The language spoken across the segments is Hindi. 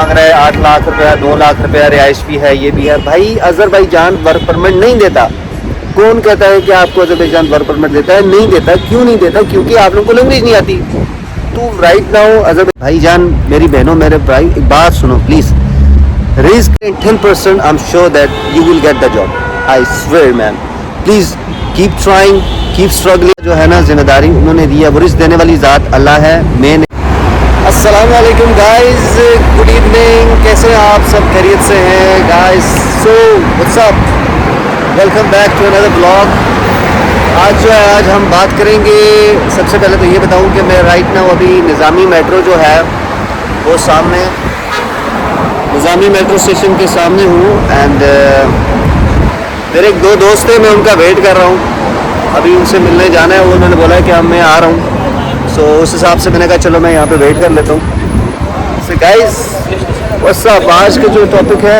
मांग रहा है 8 लाख रुपया, 2 लाख रुपया, रिहाइश भी है, ये भी है। भाई अजरबैजान वर्क परमिट नहीं देता। कौन कहता है कि आपको अजरबैजान वर्क परमिट देता है? नहीं देता। क्यों नहीं देता? क्योंकि आप लोगों को लैंग्वेज नहीं आती। तो राइट नाउ भाईजान, मेरी बहनों, मेरे भाई, एक बात सुनो please. Risk 10%, I am sure that you will get the job, I swear man. Please keep trying, keep struggling. जो है ना, जिम्मेदारी उन्होंने दी है, वो रिस्क देने वाली ज़ात अल्लाह है, मैं नहीं। अस्सलाम वालेकुम गाइस, गुड इवनिंग। कैसे हैं आप सब? खैरियत से हैं guys? So what's up, welcome back to another blog. आज जो है, आज हम बात करेंगे। सबसे पहले तो ये बताऊं कि मैं राइट नाउ अभी निज़ामी मेट्रो जो है वो सामने, निज़ामी मेट्रो स्टेशन के सामने हूँ। एंड मेरे एक दो दोस्त थे, मैं उनका वेट कर रहा हूँ। अभी उनसे मिलने जाना है, वो उन्होंने बोला है कि अब मैं आ रहा हूँ। सो उस हिसाब से मैंने कहा चलो मैं यहाँ पे वेट कर लेता हूँ। सो गाइस व्हाट्स अप, आज का जो टॉपिक है,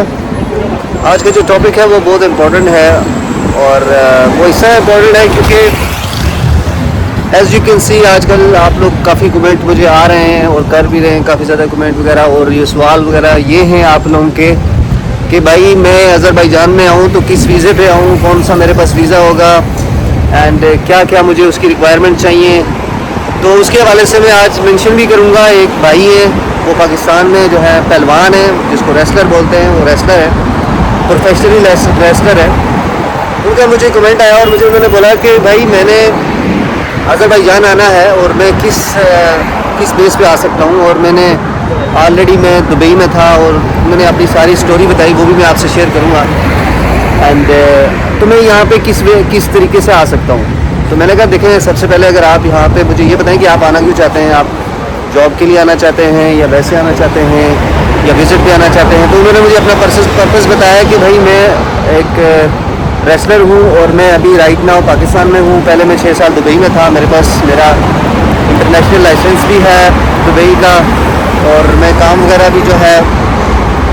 आज का जो टॉपिक है वो बहुत इम्पोर्टेंट है। और वो इसलिए इम्पोर्टेंट है क्योंकि एज़ यू कैन सी आजकल आप लोग काफ़ी कमेंट मुझे आ रहे हैं और कर भी रहे हैं काफ़ी ज़्यादा कमेंट वगैरह, और ये सवाल वगैरह ये हैं आप लोगों के कि भाई मैं अज़रबैजान में आऊँ तो किस वीज़े पे आऊँ, कौन सा मेरे पास वीज़ा होगा, एंड क्या क्या मुझे उसकी रिक्वायरमेंट चाहिए। तो उसके हवाले से मैं आज मेंशन भी करूँगा। एक भाई है, वो पाकिस्तान में जो है पहलवान है, जिसको रेसलर बोलते हैं, वो रेसलर है, प्रोफेशनली रेसलर है। उनका मुझे कमेंट आया और मुझे उन्होंने बोला कि भाई मैंने अज़रबैजान आना है और मैं किस बेस पे आ सकता हूँ। और मैंने ऑलरेडी मैं दुबई में था और मैंने अपनी सारी स्टोरी बताई, वो भी मैं आपसे शेयर करूँगा। एंड तो मैं यहाँ पे किस तरीके से आ सकता हूँ। तो मैंने कहा देखें, सबसे पहले अगर आप यहाँ पे मुझे ये बताएं कि आप आना क्यों चाहते हैं, आप जॉब के लिए आना चाहते हैं या वैसे आना चाहते हैं या विज़िट पे आना चाहते हैं। तो उन्होंने मुझे अपना पर्पस बताया कि भाई मैं एक रेसलर हूँ और मैं अभी राइट नाउ पाकिस्तान में हूँ। पहले मैं 6 साल दुबई में था, मेरे पास मेरा इंटरनेशनल लाइसेंस भी है दुबई का, और मैं काम वगैरह भी जो है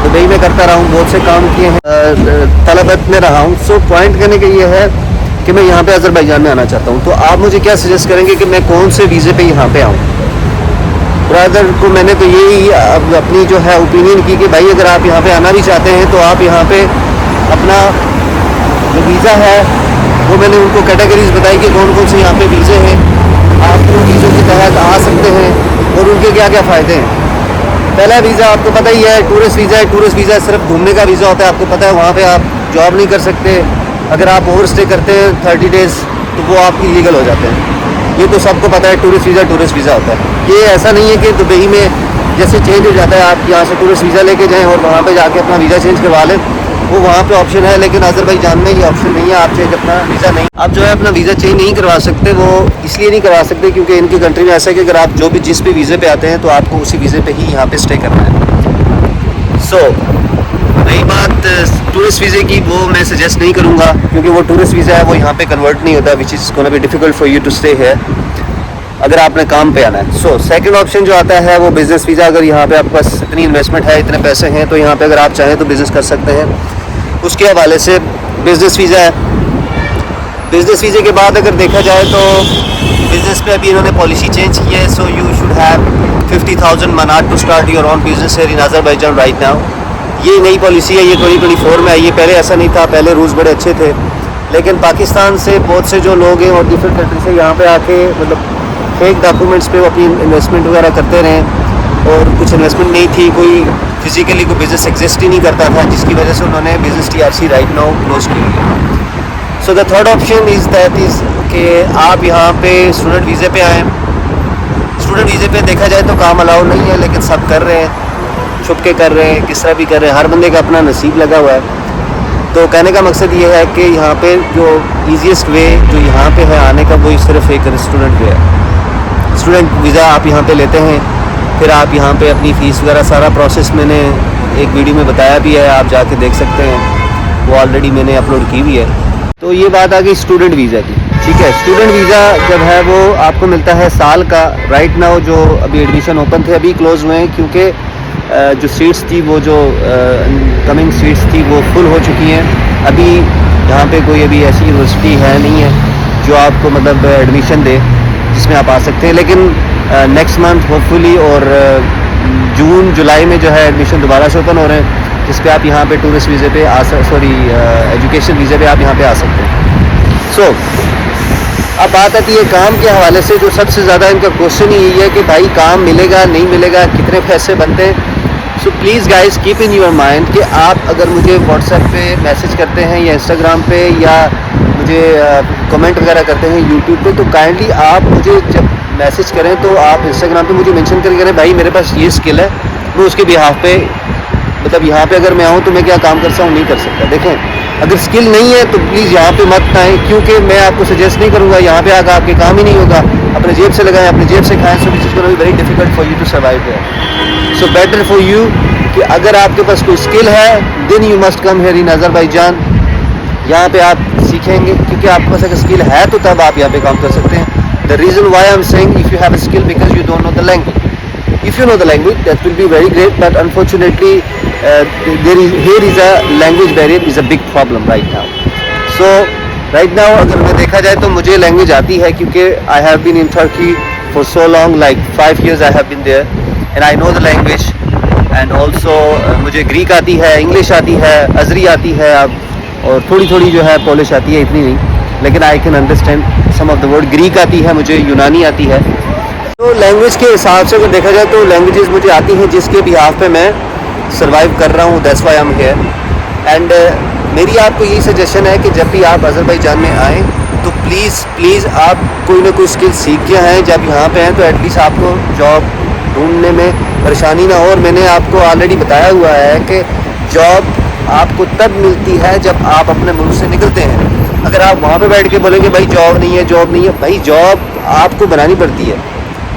दुबई में करता रहा हूँ, बहुत से काम किए हैं, तलबत में रहा हूँ। सो पॉइंट करने का ये है कि मैं यहाँ पे अज़रबैजान में आना चाहता हूँ। तो आप मुझे क्या सजेस्ट करेंगे कि मैं कौन से वीज़े पे यहाँ पे आऊँ? ब्रदर को मैंने तो यही अपनी जो है ओपिनियन की कि भाई अगर आप यहाँ पे आना भी चाहते हैं तो आप यहाँ पे अपना जो वीज़ा है वो मैंने उनको कैटेगरीज बताई कि कौन कौन से यहाँ पे वीज़े हैं, आप उन वीज़ों के तहत आ सकते हैं और उनके क्या क्या फ़ायदे हैं। पहला वीज़ा आपको पता ही है, टूरिस्ट वीज़ा है। टूरिस्ट वीज़ा सिर्फ घूमने का वीज़ा होता है, आपको पता है। वहाँ पे आप जॉब नहीं कर सकते। अगर आप ओवर स्टे करते हैं 30 डेज़ तो वो आपकी लीगल हो जाते हैं। ये तो सबको पता है, टूरिस्ट वीज़ा होता है। ये ऐसा नहीं है कि दुबई में जैसे चेंज हो जाता है, आप यहाँ से टूरिस्ट वीज़ा लेके जाएँ और वहाँ पे जाके अपना वीज़ा चेंज करवा लें, वो वहाँ पे ऑप्शन है। लेकिन अज़रबैजान में ये ऑप्शन नहीं है, आप चेंज अपना वीज़ा नहीं, आप जो है अपना वीज़ा चेंज नहीं करवा सकते। वो इसलिए नहीं करवा सकते क्योंकि इनकी कंट्री में ऐसा है कि अगर आप जो भी जिस भी वीज़े पे आते हैं तो आपको उसी वीज़े पे ही यहाँ पे स्टे करना है। सो रही बात टूरिस्ट वीज़े की, वो मैं सजेस्ट नहीं करूँगा क्योंकि वो टूरिस्ट वीज़ा है, वो यहाँ पे कन्वर्ट नहीं होता, which is gonna be difficult for you to stay here अगर आपने काम पे आना है। सो सेकंड ऑप्शन जो आता है वो बिज़नेस वीज़ा। अगर यहाँ पे आपके पास इतनी इन्वेस्टमेंट है, इतने पैसे हैं, तो यहाँ पे अगर आप चाहें तो बिज़नेस कर सकते हैं। उसके हवाले से बिज़नेस वीज़ा है। बिज़नेस वीज़े के बाद अगर देखा जाए तो बिज़नेस पे अभी इन्होंने पॉलिसी चेंज की है। So you should have 50,000 manat to start your own business in Azerbaijan right now. ये नई पॉलिसी है, ये 2024 में आई है। पहले ऐसा नहीं था, पहले रूल्स बड़े अच्छे थे। लेकिन पाकिस्तान से बहुत से जो लोग हैं और डिफरेंट कंट्री से यहाँ पे आके मतलब फेक डॉक्यूमेंट्स पे वो अपनी इन्वेस्टमेंट वगैरह करते रहे, और कुछ इन्वेस्टमेंट नहीं थी, कोई फिजिकली कोई बिज़नेस एग्जिस्ट ही नहीं करता था, जिसकी वजह से उन्होंने business TRC right now close की है। So the third option is कि आप यहाँ पे स्टूडेंट वीज़े पे आएँ। स्टूडेंट वीज़े पे देखा जाए तो काम अलाउ नहीं है, लेकिन सब कर रहे हैं, छुप के कर रहे हैं, किस तरह भी कर रहे हैं, हर बंदे का अपना नसीब लगा हुआ है। तो कहने का मकसद ये है कि यहाँ पे जो ईजीएस्ट वे जो यहाँ पे है आने का, वो सिर्फ एक स्टूडेंट वे है। स्टूडेंट वीज़ा आप यहाँ पे लेते हैं, फिर आप यहाँ पे अपनी फ़ीस वगैरह सारा प्रोसेस मैंने एक वीडियो में बताया भी है, आप जाके देख सकते हैं, वो ऑलरेडी मैंने अपलोड की भी है। तो ये बात आ गई स्टूडेंट वीज़ा की, ठीक है। स्टूडेंट वीज़ा जब है वो आपको मिलता है साल का। राइट नाउ जो अभी एडमिशन ओपन थे, अभी क्लोज़ हुए हैं क्योंकि जो सीट्स थी, वो जो कमिंग सीट्स थी वो फुल हो चुकी हैं। अभी यहाँ पे कोई अभी ऐसी यूनिवर्सिटी है नहीं है जो आपको मतलब एडमिशन दे जिसमें आप आ सकते हैं। लेकिन नेक्स्ट मंथ होपफुली और जून जुलाई में जो है एडमिशन दोबारा से ओपन हो रहे हैं, जिस पे आप यहाँ पे टूरिस्ट वीज़े पे एजुकेशन वीज़े पे आप यहाँ पे आ सकते हैं। सो अब बात आती है काम के हवाले से। जो सबसे ज़्यादा इनका क्वेश्चन ही यही है कि भाई काम मिलेगा नहीं मिलेगा, कितने पैसे बनते हैं। So please guys keep in your mind कि आप अगर मुझे व्हाट्सएप पे मैसेज करते हैं या इंस्टाग्राम पे या मुझे कमेंट वगैरह करते हैं यूट्यूब पे, तो काइंडली आप मुझे जब मैसेज करें तो आप इंस्टाग्राम पे मुझे मेंशन करके करें भाई मेरे पास ये स्किल है, मैं उसके बिहाफ पे मतलब यहाँ पे अगर मैं आऊँ तो मैं क्या काम कर सकता हूँ, नहीं कर सकता। देखें अगर स्किल नहीं है तो प्लीज़ यहाँ पे मत आएँ, क्योंकि मैं आपको सजेस्ट नहीं करूँगा यहाँ पे आकर आपके काम ही नहीं होगा। अपने जेब से लगाएं, अपने जेब से खाएं, so this is gonna be very difficult for you to survive there. So better for you कि अगर आपके पास कोई स्किल है then you must come here in Azerbaijan. यहाँ पे आप सीखेंगे, क्योंकि आपके पास अगर स्किल है तो तब आप यहाँ पे काम कर सकते हैं। The reason why I am saying if you have a skill because you don't know the language. If you know the language, that will be very great, but unfortunately, here is a language barrier is a big problem right now. So right now, अगर मैं देखा जाए तो मुझे language आती है, क्योंकि I have been in Turkey for so long, like 5 years I have been there, and I know the language. And also मुझे Greek आती है, English आती है, अज़री आती है, और थोड़ी थोड़ी जो है Polish आती है, इतनी नहीं, लेकिन I can understand some of the word. Greek आती है मुझे, यूनानी आती है। तो लैंग्वेज के हिसाब से अगर देखा जाए तो लैंग्वेजेस मुझे आती हैं जिसके बिहाफ पे मैं सर्वाइव कर रहा हूँ, that's why I am here. And मेरी आपको यही सजेशन है कि जब भी आप अज़रबैजान में आएँ तो प्लीज़ आप कोई ना कोई स्किल सीख के आएँ। जब यहाँ पे हैं तो एटलीस्ट आपको जॉब ढूंढने में परेशानी ना हो। और मैंने आपको ऑलरेडी बताया हुआ है कि जॉब आपको तब मिलती है जब आप अपने मुल्क से निकलते हैं। अगर आप वहाँ पर बैठ के बोलेंगे भाई जॉब नहीं है, भाई जॉब आपको बनानी पड़ती है,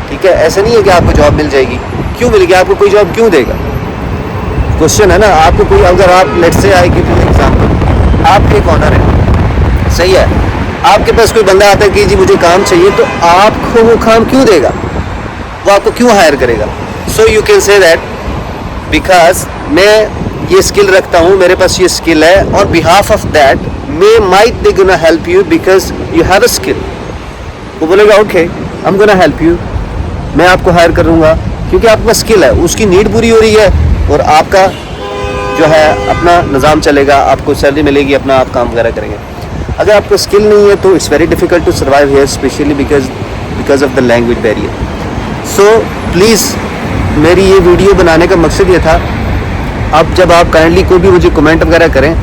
ठीक है। ऐसा नहीं है कि आपको जॉब मिल जाएगी। क्यों मिलेगी? आपको कोई जॉब क्यों देगा? क्वेश्चन है ना। आपको कोई, अगर आप let's say I give you example, आप एक ऑनर है, सही है, आपके पास कोई बंदा आता है कि जी मुझे काम चाहिए, तो आपको वो काम क्यों देगा? वो आपको क्यों हायर करेगा? So you can say that because मैं ये स्किल रखता हूँ, मेरे पास ये स्किल है, और behalf of that may might they gonna help you because you have a skill. वो बोलेगा okay I am gonna help you, मैं आपको हायर करूँगा, क्योंकि आपका स्किल है, उसकी नीड पूरी हो रही है, और आपका जो है अपना निज़ाम चलेगा, आपको सैलरी मिलेगी, अपना आप काम वगैरह करेंगे। अगर आपको स्किल नहीं है तो it's very difficult to survive here, specially because of the language barrier. So please मेरी ये वीडियो बनाने का मकसद ये था। अब जब आप काइंडली कोई भी मुझे कमेंट वगैरह करें,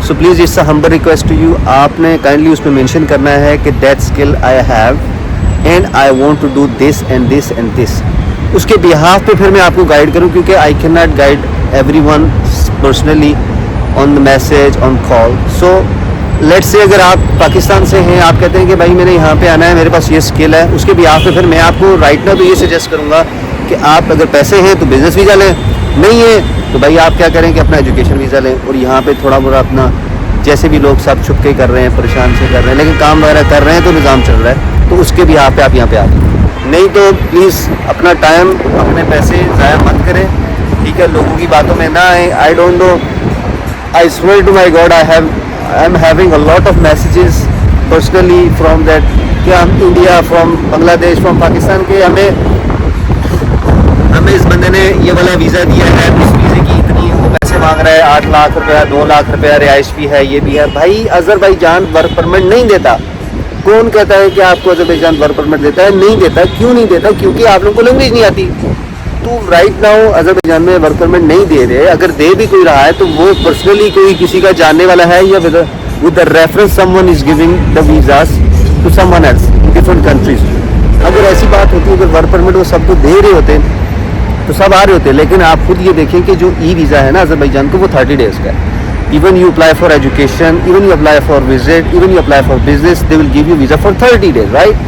so please it's a humble request to you, आपने काइंडली उसमें मेंशन करना है कि that skill I have and I want to do this and this and this. उसके बिहाफ पे फिर मैं आपको गाइड करूँ, क्योंकि I can not guide everyone personally on the message on call. So let's say अगर आप पाकिस्तान से हैं, आप कहते हैं कि भाई मैंने यहाँ पे आना है, मेरे पास ये स्किल है, उसके बिहाफ पे फिर मैं आपको राइट नाउ तो ये सजेस्ट करूँगा कि आप अगर पैसे हैं तो बिज़नेस वीज़ा लें, नहीं है तो भाई आप क्या करें कि अपना एजुकेशन वीज़ा लें, और यहाँ पे थोड़ा मोड़ा अपना, जैसे भी लोग सब छुप के कर रहे हैं, परेशान से कर रहे हैं, लेकिन काम वगैरह कर रहे हैं तो निज़ाम चल रहा है, तो उसके भी यहाँ पे आप यहाँ पे आ जाए। नहीं तो प्लीज़ अपना टाइम, अपने पैसे ज़ाया मत करें, ठीक है। लोगों की बातों में ना आए। I don't know, I swear to my God I am having a lot of messages personally from that, कि हम India, from Bangladesh, from Pakistan के, हमें इस बंदे ने ये वाला वीज़ा दिया है, इस वीज़े की इतनी वो पैसे मांग रहा है, 8 लाख रुपया, 2 लाख रुपया, रिहाइश भी है, ये भी है। भाई अज़रबैजान वर्क परमिट नहीं देता। कौन कहता है कि आपको अज़रबैजान वर्क परमिट देता है? नहीं देता। क्यों नहीं देता? क्योंकि आप लोगों को लैंग्वेज नहीं आती। तो राइट नाउ अज़रबैजान में वर्क परमिट नहीं दे रहे। अगर दे भी कोई रहा है तो वो पर्सनली कोई किसी का जानने वाला है, या with the reference someone is giving the visas to someone else in different countries. अगर ऐसी बात होती है, अगर वर्क परमिट वो सबको दे रहे होते तो सब आ रहे होते। लेकिन आप खुद ये देखें कि जो ई वीज़ा है ना अज़रबैजान को, वो 30 डेज़ का है। Even you apply for education, even you apply for visit, even you apply for business, they will give you visa for 30 days, right?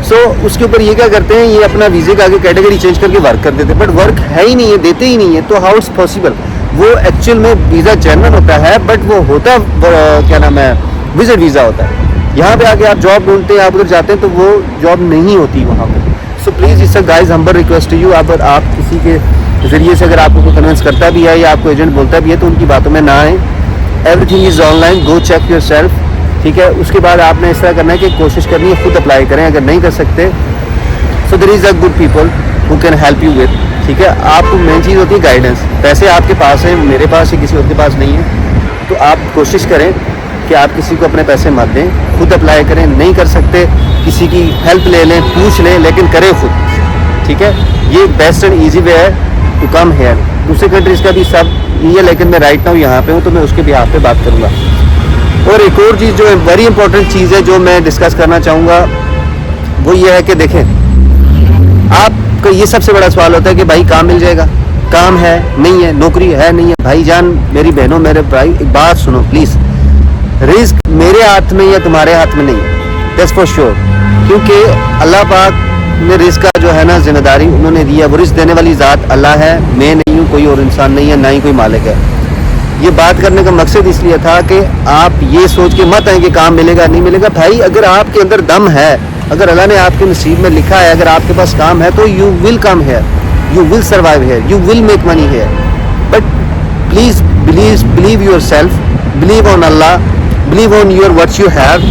So उसके ऊपर ये क्या करते हैं, ये अपना वीज़े के आगे कैटेगरी चेंज करके वर्क कर देते हैं, बट वर्क है ही नहीं है, देते ही नहीं है। तो हाउ इट्स पॉसिबल? वो एक्चुअल में वीज़ा जेन्युइन होता है, बट वो होता क्या नाम है, विजिट वीज़ा होता है। यहाँ पे आके आप जॉब ढूंढते हैं, आप उधर जाते हैं तो वो जॉब नहीं होती वहाँ पर। So please it's a guys humble request to you, अगर आप किसी के ज़रिए से अगर आपको कोई कन्विंस करता भी है या आपको एजेंट बोलता भी है तो उनकी बातों में ना आए। Everything is online, go check your self, ठीक है। उसके बाद आपने इस तरह करना है कि कोशिश करनी है खुद अप्लाई करें। अगर नहीं कर सकते so there is a good people who can help you with, ठीक है, आपको मेन चीज़ होती है गाइडेंस। पैसे आपके पास हैं, मेरे पास है, किसी और के पास नहीं है, तो आप कोशिश करें कि आप किसी को अपने पैसे मत दें, खुद अप्लाई करें। नहीं कर सकते किसी की हेल्प ले लें, पूछ लें, लेकिन करें खुद, ठीक है। ये बेस्ट एंड ईजी वे है टू कम हेयर। दूसरी कंट्रीज़ का भी सब ये, लेकिन मैं राइट नाउ यहाँ पे हूँ तो मैं उसके बिहाफ पे बात करूँगा। और एक और चीज़ जो है वेरी इंपॉर्टेंट चीज़ है जो मैं डिस्कस करना चाहूँगा, वो ये है कि देखें, आपका ये सबसे बड़ा सवाल होता है कि भाई काम मिल जाएगा, काम है नहीं है, नौकरी है नहीं है। भाईजान, मेरी बहनों, मेरे भाई, एक बात सुनो प्लीज़, रिस्क मेरे हाथ में या तुम्हारे हाथ में नहीं है, दैट्स फॉर श्योर। क्योंकि अल्लाह पाक ने रिस्क का जो है ना जिम्मेदारी उन्होंने दिया, वो रिस्क देने वाली ज़ात अल्लाह है, मैं नहीं हूँ, कोई और इंसान नहीं है, ना ही कोई मालिक है। ये बात करने का मकसद इसलिए था कि आप ये सोच के मत आए कि काम मिलेगा नहीं मिलेगा। भाई, अगर आपके अंदर दम है, अगर अल्लाह ने आपके नसीब में लिखा है, अगर आपके पास काम है, तो you will come here, you will survive here, you will make money here. But please believe your self, believe on Allah, believe on your what you have.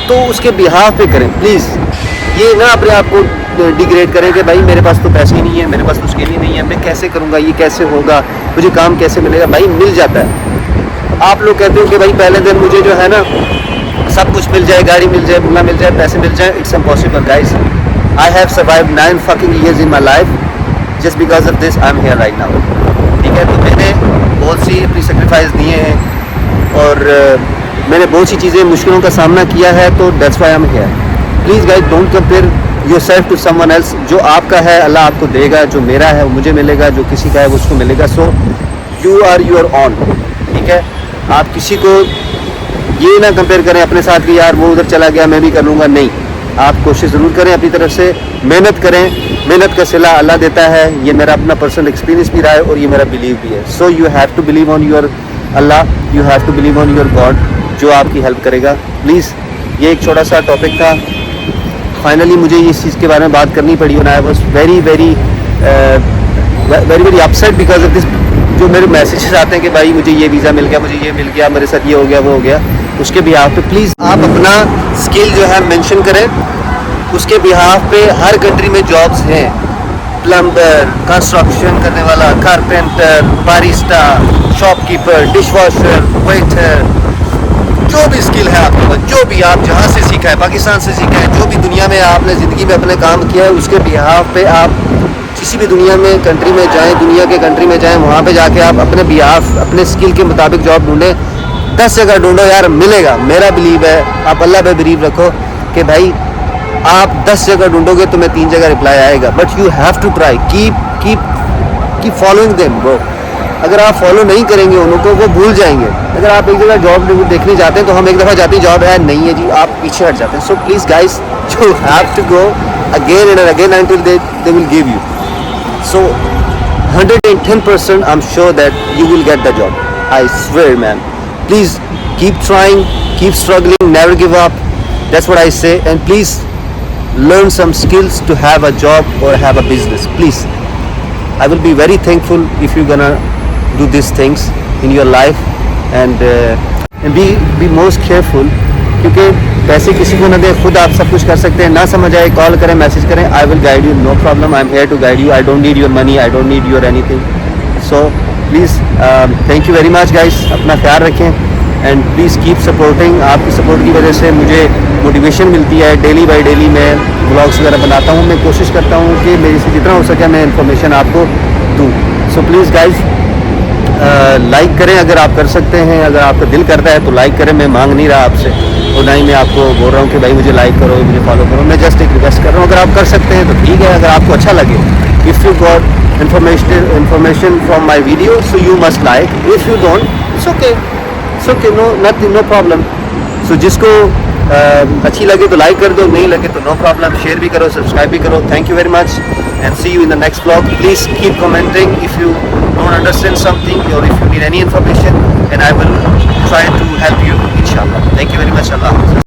तो उसके बिहाफ पे करें प्लीज़। ये ना अपने आप को डिग्रेड करें कि भाई मेरे पास तो पैसे ही नहीं है, मेरे पास तो उसके लिए नहीं है, मैं कैसे करूँगा, ये कैसे होगा, मुझे काम कैसे मिलेगा। भाई मिल जाता है। आप लोग कहते हो कि भाई पहले दिन मुझे जो है ना सब कुछ मिल जाए, गाड़ी मिल जाए, बंगला मिल जाए, पैसे मिल जाए। It's impossible guys. I have survived 9 fucking years in my life just because of this I am here right now, ठीक है। तो मैंने बहुत सी अपनी सेक्रीफाइस दिए हैं और मैंने बहुत सी चीज़ें, मुश्किलों का सामना किया है, तो that's why I am here. Please guys, don't compare yourself to someone else. जो आपका है अल्लाह आपको देगा, जो मेरा है वो मुझे मिलेगा, जो किसी का है वो उसको मिलेगा। So you are your own, ठीक है। आप किसी को ये ना कंपेयर करें अपने साथ कि यार वो उधर चला गया मैं भी कर लूँगा, नहीं। आप कोशिश ज़रूर करें अपनी तरफ से, मेहनत करें, मेहनत का सिला अल्लाह देता है। ये मेरा अपना पर्सनल एक्सपीरियंस भी रहा है और ये मेरा बिलीव भी है। So you have to believe on your Allah, you have to believe on your God, जो आपकी हेल्प करेगा। प्लीज़, ये एक छोटा सा टॉपिक था। फाइनली मुझे इस चीज़ के बारे में बात करनी पड़ी और I was very very upset because of this. जो मेरे मैसेजेस आते हैं कि भाई मुझे ये वीज़ा मिल गया, मुझे ये मिल गया, मेरे साथ ये हो गया, वो हो गया, उसके बिहाफ पे प्लीज़ आप अपना स्किल जो है मेंशन करें। उसके बिहाफ पे हर कंट्री में जॉब्स हैं, प्लम्बर, कंस्ट्रक्शन करने वाला, carpenter, barista, shopkeeper, dishwasher, waiter, जो भी स्किल है आपके पास, जो भी आप जहाँ से सीखा है, पाकिस्तान से सीखा है, जो भी दुनिया में आपने ज़िंदगी में अपने काम किया है, उसके बिहाफ पे आप किसी भी दुनिया में कंट्री में जाएं, दुनिया के कंट्री में जाएं, वहाँ पे जाके आप अपने बिहाफ, अपने स्किल के मुताबिक जॉब ढूंढें। 10 जगह ढूंढो यार, मिलेगा। मेरा बिलीव है, आप अल्लाह पे बिलीव रखो कि भाई आप 10 जगह ढूंढोगे तो मैं 3 जगह रिप्लाई आएगा। But you have to try, keep following them bro. अगर आप फॉलो नहीं करेंगे उनको, वो भूल जाएंगे। अगर आप एक जगह जॉब देखने जाते हैं तो हम एक दफ़ा जाते हैं, जॉब है नहीं है जी, आप पीछे हट जाते हैं। So please guys, you have to go again and again until they will give you. So 110% I'm sure that you will get the job. I swear, man. Please keep trying, keep struggling, never give up. That's what I say. And please learn some skills to have a job or have a business. Please, I will be very thankful if you're gonna do these things in your life and be most careful. क्योंकि पैसे किसी को न दे, खुद आप सब कुछ कर सकते हैं। ना समझ आए कॉल करें, मैसेज करें, I will guide you, no problem. I am here to guide you. I don't need your money, I don't need your anything. So please thank you very much guys, अपना ख्याल रखें एंड प्लीज़ कीप सपोर्टिंग। आपकी सपोर्ट की वजह से मुझे मोटिवेशन मिलती है। डेली बाई डेली मैं ब्लॉग्स वगैरह बनाता हूँ। मैं कोशिश करता हूँ कि मेरे से जितना हो सके मैं इन्फॉर्मेशन आपको दूँ। सो प्लीज़ गाइस, लाइक करें अगर आप कर सकते हैं। अगर आपका दिल करता है तो लाइक करें। मैं मांग नहीं रहा आपसे और ना ही मैं आपको बोल रहा हूँ कि भाई मुझे लाइक करो, मुझे फॉलो करो। मैं जस्ट एक रिक्वेस्ट कर रहा हूँ, अगर आप कर सकते हैं तो ठीक है। अगर आपको अच्छा लगे, if you got information from my video, so you must like. If you don't, it's okay, no problem. So जिसको अच्छी लगे तो लाइक कर दो, नहीं लगे तो नो प्रॉब्लम। शेयर भी करो, सब्सक्राइब भी करो। Thank you very much and see you in the next vlog. Please keep commenting if you don't understand something or if you need any information, and I will try to help you inshallah. Thank you very much. Allah.